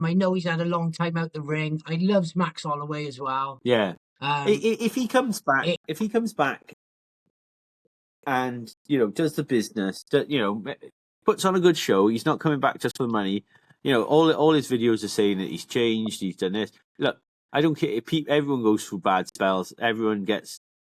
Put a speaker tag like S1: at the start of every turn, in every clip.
S1: I know he's had a long time out the ring. I loves Max Holloway as well.
S2: Yeah. If he comes back, and does the business, puts on a good show. He's not coming back just for the money. All his videos are saying that he's changed. He's done this. Look, I don't care. Everyone goes through bad spells. Everyone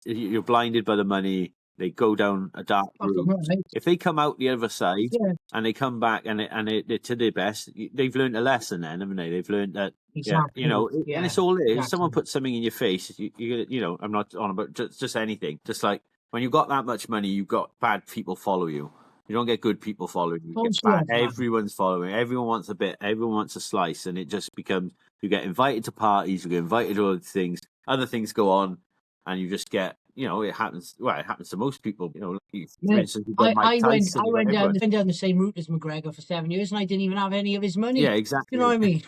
S2: you're blinded by the money. They go down a dark route.
S1: Right.
S2: If they come out the other side and they come back and they're to their best, they've learned a lesson then, haven't they? They've learned that,
S1: Exactly.
S2: and it's all there.
S1: Exactly.
S2: If someone puts something in your face, I'm not on about just anything. Just like when you've got that much money, you've got bad people follow you. You don't get good people following you. You get bad. Everyone's following. Everyone wants a bit. Everyone wants a slice, and it just becomes you get invited to parties, you get invited to other things go on, and you just get. It happens. Well, it happens to most people. For instance,
S1: I went down the same route as McGregor for 7 years, and I didn't even have any of his money.
S2: Yeah, exactly.
S1: You know what I mean?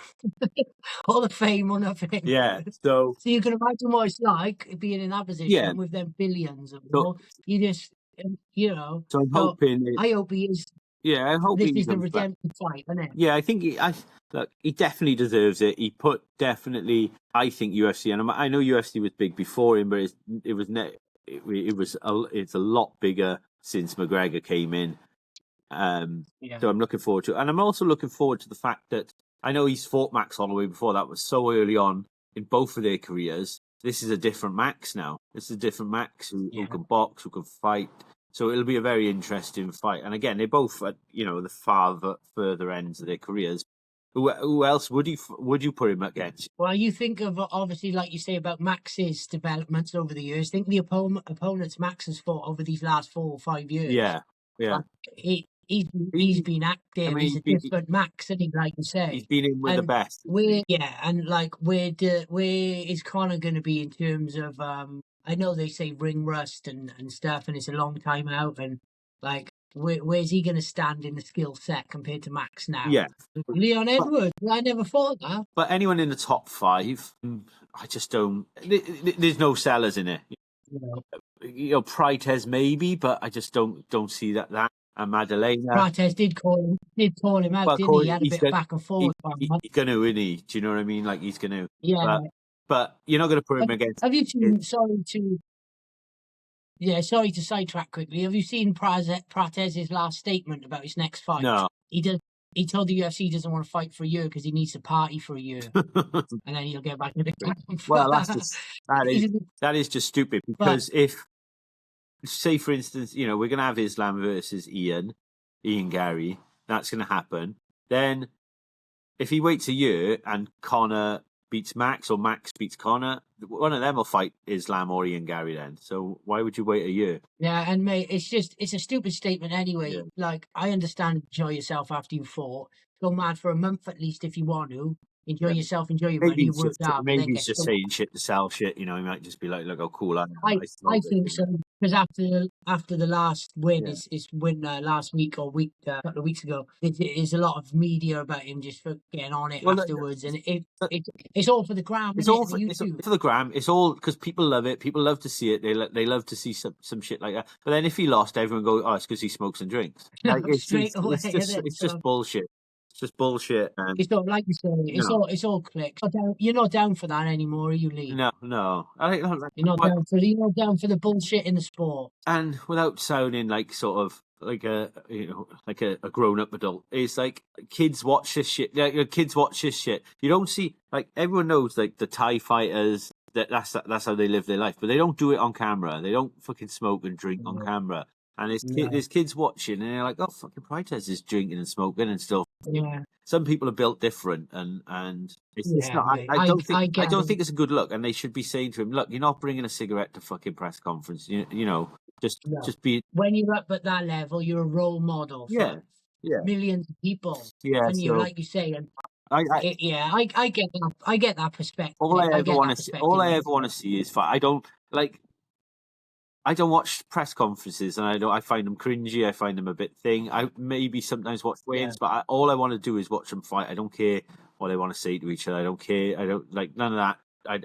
S1: All the fame or nothing.
S2: Yeah. So
S1: you can imagine what it's like being in that position with them billions of people. You just,
S2: So I'm hoping.
S1: I hope he is.
S2: Yeah, I hope
S1: this is the redemption fight, isn't it?
S2: Yeah, I think he definitely deserves it. He put definitely. I think UFC, and I know UFC was big before him, but it's a lot bigger since McGregor came in. So I'm looking forward to it, and I'm also looking forward to the fact that I know he's fought Max Holloway before. That was so early on in both of their careers. This is a different Max now. This is a different Max who can box, who can fight. So it'll be a very interesting fight. And again, they're both at the further ends of their careers. Who else would you put him against?
S1: Well, you think of obviously, like you say about Max's developments over the years. Think the opponents Max has fought over these last 4 or 5 years.
S2: Yeah.
S1: He's been active. He's a different Max, and like you say,
S2: he's been in with the best.
S1: Where is Conor going to be in terms of? I know they say ring rust and stuff, and it's a long time out, and like. Where's he going to stand in the skill set compared to Max now?
S2: Yeah.
S1: Leon Edwards, I never thought that.
S2: But anyone in the top 5, I just don't. There's no sellers in it. Prates maybe, but I just don't see that. And Maddalena.
S1: Prates did call him out, didn't he? He had a bit back and forth.
S2: He's going to, isn't he? Do you know what I mean? Like he's going to.
S1: Yeah.
S2: But you're not going to put him against.
S1: Have you seen? Sorry to sidetrack quickly. Have you seen Prates' last statement about his next fight?
S2: No.
S1: He told the UFC he doesn't want to fight for a year because he needs to party for a year, and then he'll get back to the camp.
S2: Well, that is just stupid because if, say for instance, we're going to have Islam versus Ian Gary, that's going to happen. Then, if he waits a year and Conor beats Max or Max beats Conor, one of them will fight Islam or Ian Gary then. So why would you wait a year?
S1: Yeah, and mate, it's a stupid statement anyway. Yeah. Like, I understand enjoy yourself after you fought. Go mad for a month at least if you want to. Enjoy yourself, enjoy your money, work out.
S2: Maybe he's just saying shit to sell shit, He might just be like, look how cool I am.
S1: I think so. Because after the last win, his win last week or a couple of weeks ago, there's a lot of media about him just for getting on it afterwards. And it's all for the gram.
S2: It's all for the gram. It's all because people love it. People love to see it. They love to see some shit like that. But then if he lost, everyone goes, oh, it's because he smokes and drinks. Like, it's just bullshit. It's just bullshit.
S1: It's not like you say. It's all clicks. You're not down for that anymore, are you, Lee?
S2: No.
S1: You're not down for the bullshit in the sport.
S2: And without sounding like sort of like a grown up adult, it's like kids watch this shit. Kids watch this shit. You don't see like everyone knows like the Thai fighters. That's how they live their life, but they don't do it on camera. They don't fucking smoke and drink on camera. And there's kids watching, and they're like, "Oh, fucking Prates is drinking and smoking and stuff."
S1: Yeah.
S2: Some people are built different, and it's not. I don't think it's a good look. And they should be saying to him, "Look, you're not bringing a cigarette to fucking press conference. Just be."
S1: When you're up at that level, you're a role model for millions of people.
S2: Yeah,
S1: and you're like you say, and I get that. I get that perspective.
S2: All I ever want to see is fight. I don't watch press conferences, and I find them cringy. I find them a bit thing. I maybe sometimes watch weigh-ins, but all I want to do is watch them fight. I don't care what they want to say to each other. I don't care. I don't like none of that. I'm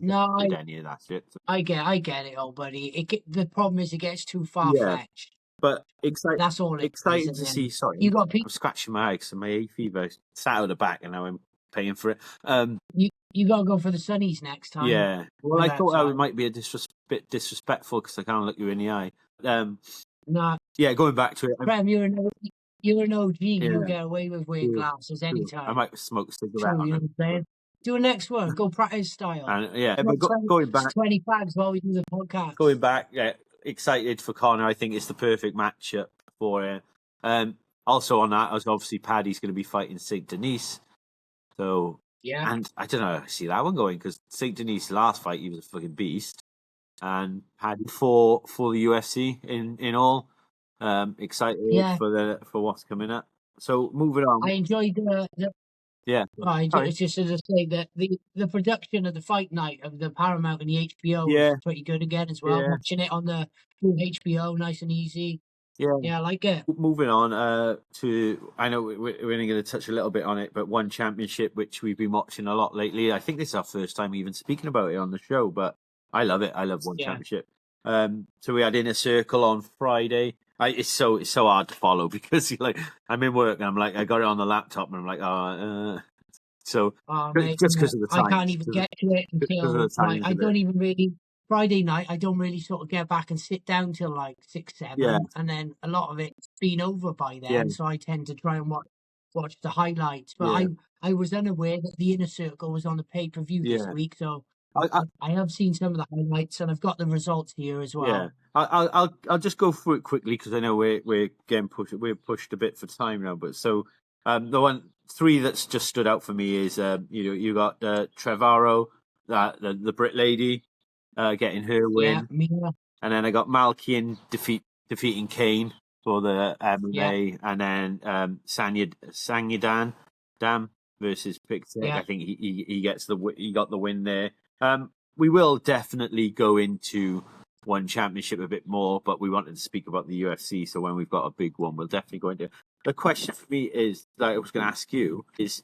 S2: not any of that shit. So.
S1: I get it all, buddy. The problem is it gets too far-fetched.
S2: But exciting.
S1: That's all.
S2: Exciting to see. Sorry, I'm scratching my eye because my hay fever sat out the back, and now I'm paying for it.
S1: You gotta go for the Sunnies next time.
S2: Yeah. Well, I thought I might be a bit disrespectful because I can't look you in the eye.
S1: Nah.
S2: Yeah, going back to it.
S1: Prem, you're an OG. Yeah. You get away with wearing glasses anytime.
S2: I might smoke a cigarette.
S1: True, you know what I'm saying? Do a next one. Go practice style.
S2: And but going back
S1: 20 fags while we do the podcast.
S2: Going back, excited for Conor. I think it's the perfect matchup for it. Also on that, as obviously Paddy's going to be fighting Saint Denis. So
S1: yeah,
S2: and I don't know, I see that one going because Saint Denis' last fight he was a fucking beast, and Paddy for the UFC in all. Excited for what's coming up. So moving on.
S1: I enjoyed the
S2: yeah.
S1: It's just to say that the production of the fight night of the Paramount and the HBO was pretty good again as well. Watching it on the HBO, nice and easy. Yeah, I like it.
S2: Moving on to, I know we're only going to touch a little bit on it, but One Championship, which we've been watching a lot lately. I think this is our first time even speaking about it on the show, but I love it. I love One Championship. So we had Inner Circle on Friday. It's so hard to follow because I'm in work and I'm like, I got it on the laptop and I'm like, just because of the time.
S1: I can't even get to it until I don't even really. Friday night, I don't really sort of get back and sit down till like 6, 7, and then a lot of it's been over by then. So I tend to try and watch the highlights. But I was unaware that the Inner Circle was on the pay-per-view this week, so I have seen some of the highlights and I've got the results here as well. Yeah,
S2: I'll just go through it quickly because I know we're getting pushed. We're pushed a bit for time now, but so the 3 that's just stood out for me is you got Trevorrow, the Brit lady. Getting her win, and then I got Malkian defeating Kane for the MMA, and then Sanyadan Dam versus Pixie. I think he got the win there. We will definitely go into One Championship a bit more, but we wanted to speak about the UFC, so when we've got a big one, we'll definitely go into. The question for me is that I was going to ask you is,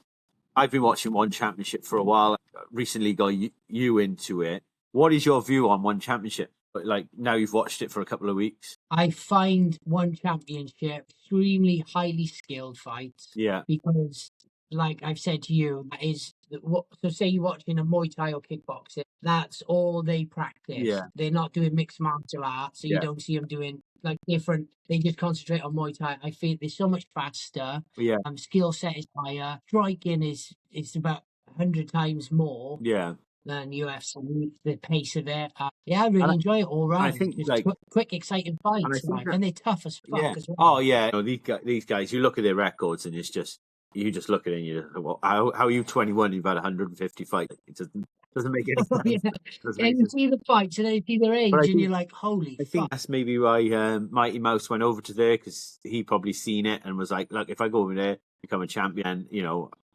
S2: I've been watching One Championship for a while. Recently got you into it. What is your view on One Championship? Like now you've watched it for a couple of weeks.
S1: I find One Championship extremely highly skilled fights.
S2: Yeah.
S1: Because, like I've said to you, that is so. Say you're watching a Muay Thai or kickboxing, that's all they practice.
S2: Yeah.
S1: They're not doing mixed martial arts, so you don't see them doing like different. They just concentrate on Muay Thai. I feel they're so much faster.
S2: Yeah.
S1: Skill set is higher. Striking is about 100 times more.
S2: Yeah.
S1: Than UFC, the pace of it. I really enjoy it all round.
S2: I think
S1: quick, exciting fights, and they're tough as fuck as well.
S2: Oh yeah, these guys. You look at their records, and it's just you just look at it, and you well, how are you 21? You've had 150 fights. It doesn't make any sense.
S1: You see the fights, and then you see their age, and you're like, holy.
S2: I think that's maybe why Mighty Mouse went over to there because he probably seen it and was like, look, if I go over there, become a champion,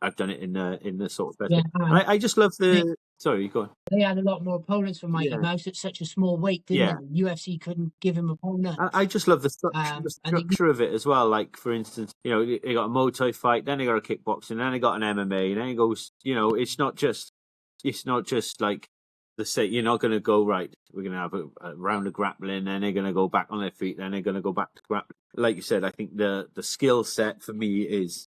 S2: I've done it in the sort of. And I just love the. Sorry, you go on.
S1: They had a lot more opponents for Mighty Mouse at such a small weight, didn't they? UFC couldn't give him opponents.
S2: I just love the structure of it as well. Like, for instance, they got a Muay Thai fight, then they got a kickboxing, then they got an MMA, and then it goes, it's not just like you're not going to go, right, we're going to have a round of grappling, then they're going to go back on their feet, then they're going to go back to grappling. Like you said, I think the skill set for me is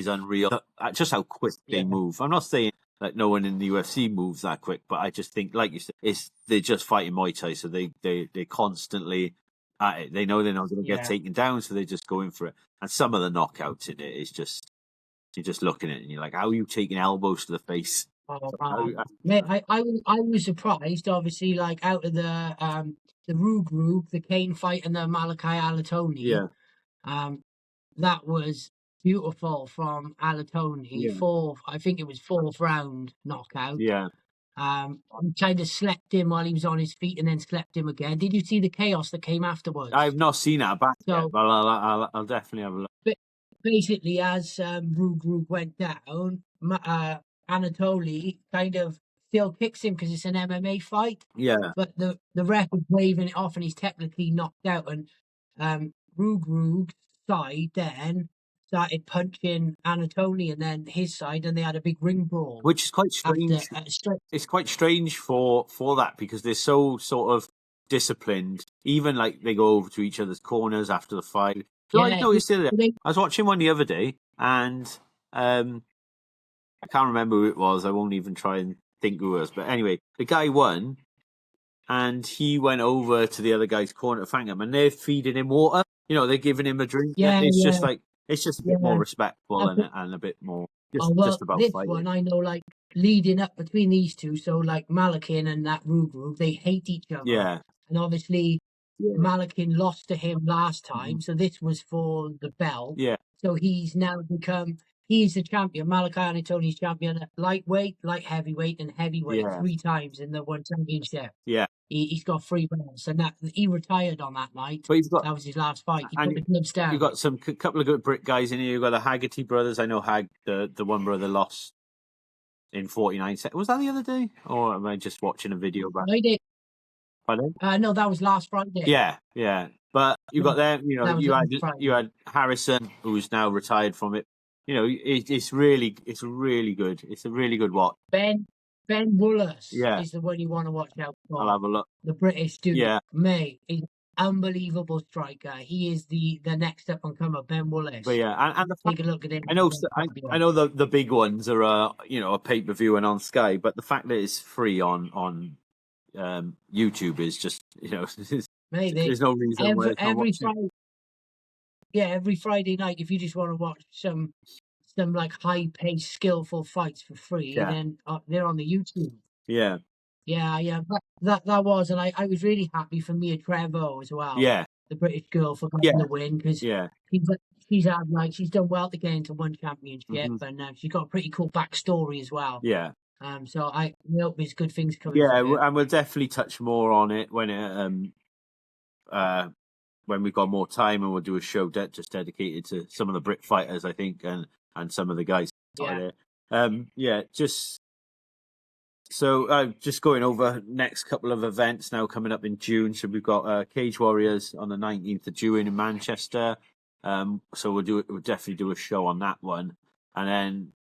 S2: unreal. Just how quick they move. I'm not saying like no one in the UFC moves that quick, but I just think, like you said, they're just fighting Muay Thai, so they're constantly at it. They know they're not going to get taken down, so they're just going for it. And some of the knockouts in it is just you're just looking at it and you're like, how are you taking elbows to the face?
S1: Mate, I was surprised. Obviously, like out of the Roog group, the Kane fight and the Malachi Alatoni. That was beautiful from Alatoni. I think it was 4th round knockout. Kind of slept him while he was on his feet and then slept him again. Did you see the chaos that came afterwards?
S2: I've not seen that back yet, but I'll definitely have a look.
S1: But basically, as Roog went down, Anatoly kind of still kicks him because it's an MMA fight.
S2: Yeah.
S1: But the ref is waving it off and he's technically knocked out. And Roog's side then started punching Anatoly and then his side, and they had a big ring brawl.
S2: Which is quite strange. It's quite strange for that because they're so sort of disciplined. Even like they go over to each other's corners after the fight. So I noticed it. I was watching one the other day and I can't remember who it was. I won't even try and think who it was. But anyway, the guy won, and he went over to the other guy's corner to thank him, and they're feeding him water. You know, they're giving him a drink.
S1: Yeah,
S2: it's
S1: yeah.
S2: just like it's just a bit more respectful and a bit more just about
S1: this
S2: fighting.
S1: one I know, like leading up between these two. So like Malakin and that Rugru, they hate each other.
S2: Yeah,
S1: and obviously Malakin lost to him last time, so this was for the belt.
S2: yeah,
S1: So he's now become he's the champion. Malachi Tony's champion at lightweight, light heavyweight, and heavyweight
S2: Yeah.
S1: 3 times in the one championship.
S2: yeah.
S1: He's got 3 belts, and that he retired on that night.
S2: But he's got
S1: That was his last fight. He
S2: and
S1: put the gloves down.
S2: you've got some couple of good Brit guys in here. You've got the Haggerty brothers. I know the one brother lost in 49 seconds. Was that the other day, or am I just watching a video about?
S1: Friday.
S2: Pardon?
S1: No, that was last Friday.
S2: Yeah, yeah. But you got them. You know,
S1: That was
S2: you
S1: last
S2: had
S1: Friday.
S2: Harrison, who's now retired from it. You know, it's really good. It's a really good watch.
S1: Ben Wallace
S2: Yeah.
S1: is the one you want to watch out for.
S2: I'll have a look.
S1: The British dude.
S2: Yeah.
S1: Mate, he's an unbelievable striker. He is the next up and comer, Ben Wallace.
S2: But yeah, and
S1: Take a look at him.
S2: I know the big ones are a pay-per-view and on Sky, but the fact that it's free on YouTube is just, you know,
S1: Mate,
S2: there's no reason why
S1: every Friday. Yeah, every Friday night, if you just want to watch some like high-paced, skillful fights for free, then they're on the YouTube.
S2: Yeah.
S1: Yeah. That was, and I was really happy for Mia Trevo as well.
S2: Yeah.
S1: The British girl for getting the win, because she's done well to get into one championship, and she's got a pretty cool backstory as well.
S2: Yeah.
S1: So I hope there's good things coming.
S2: Yeah, and we'll definitely touch more on it when we've got more time, and we'll do a show just dedicated to some of the Brit fighters, I think, and some of the guys. Just going over next couple of events now coming up in June. So we've got Cage Warriors on the 19th of June in Manchester. So we'll definitely do a show on that one, and then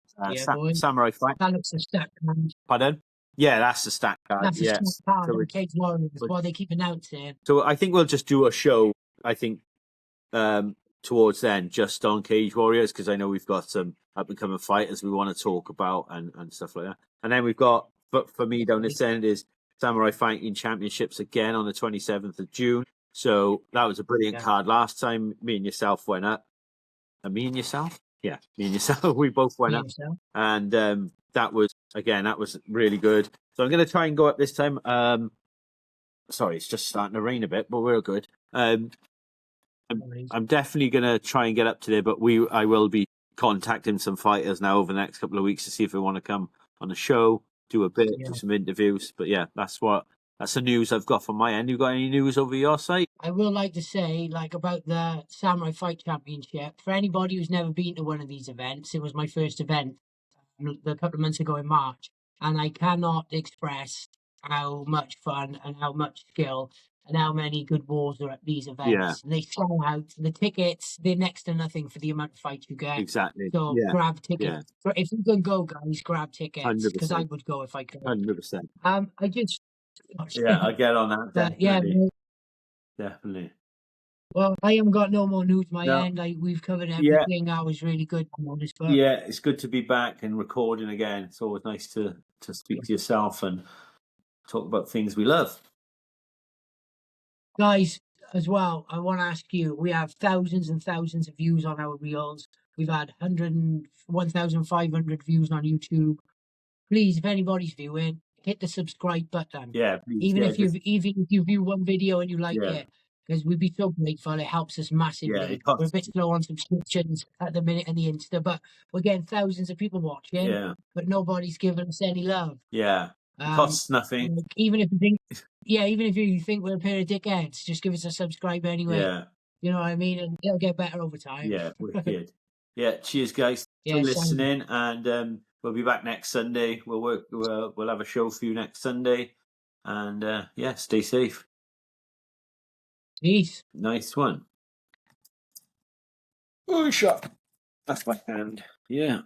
S2: Samurai Fight.
S1: That looks a stack card.
S2: Pardon? Yeah, that's the stack card.
S1: That's a stack card. So Cage Warriors. Well, they keep announcing.
S2: So I think we'll just do a show. I think towards then, just on Cage Warriors, because I know we've got some up and coming fighters we want to talk about and stuff like that. And then we've got, but for me down this end is Samurai Fighting Championships again on the 27th of June. So that was a brilliant card last time. Me and yourself went up. Me and yourself? Yeah, me and yourself. We both went up. And that was really good. So I'm going to try and go up this time. Sorry, it's just starting to rain a bit, but we're good. I'm definitely going to try and get up to there, but I will be contacting some fighters now over the next couple of weeks to see if they want to come on the show, do a bit, do some interviews. But yeah, that's the news I've got from my end. You got any news over your site?
S1: I will like to say, about the Samurai Fight Championship. For anybody who's never been to one of these events, it was my first event a couple of months ago in March, and I cannot express how much fun and how much skill and how many good wars are at these events.
S2: Yeah.
S1: They sell out the tickets; they're next to nothing for the amount of fights you get.
S2: Exactly.
S1: So grab tickets. Yeah. If you can go, guys, grab tickets, because I would go if I could.
S2: 100%.
S1: I just
S2: I get on that. Definitely. Definitely.
S1: Well, I haven't got no more news my end. We've covered everything. That was really good.
S2: Yeah, it's good to be back and recording again. It's always nice to speak to yourself and talk about things we love.
S1: Guys, as well, I want to ask you, we have thousands and thousands of views on our reels. We've had 1,500 views on YouTube. Please, if anybody's viewing, hit the subscribe button.
S2: Yeah, please,
S1: even if you view one video and you like it, because we'd be so grateful. It helps us massively. We're a bit slow on subscriptions at the minute in the Insta, but we're getting thousands of people watching.
S2: Yeah.
S1: But nobody's giving us any love.
S2: Yeah. It costs nothing.
S1: Even if you think we're a pair of dickheads, just give us a subscribe anyway.
S2: Yeah.
S1: You know what I mean? And it'll get better over time.
S2: Yeah, wicked. Yeah, cheers guys for listening, and we'll be back next Sunday. We'll have a show for you next Sunday, and stay safe.
S1: Peace.
S2: Nice one. Oh, shot. That's my hand. Yeah.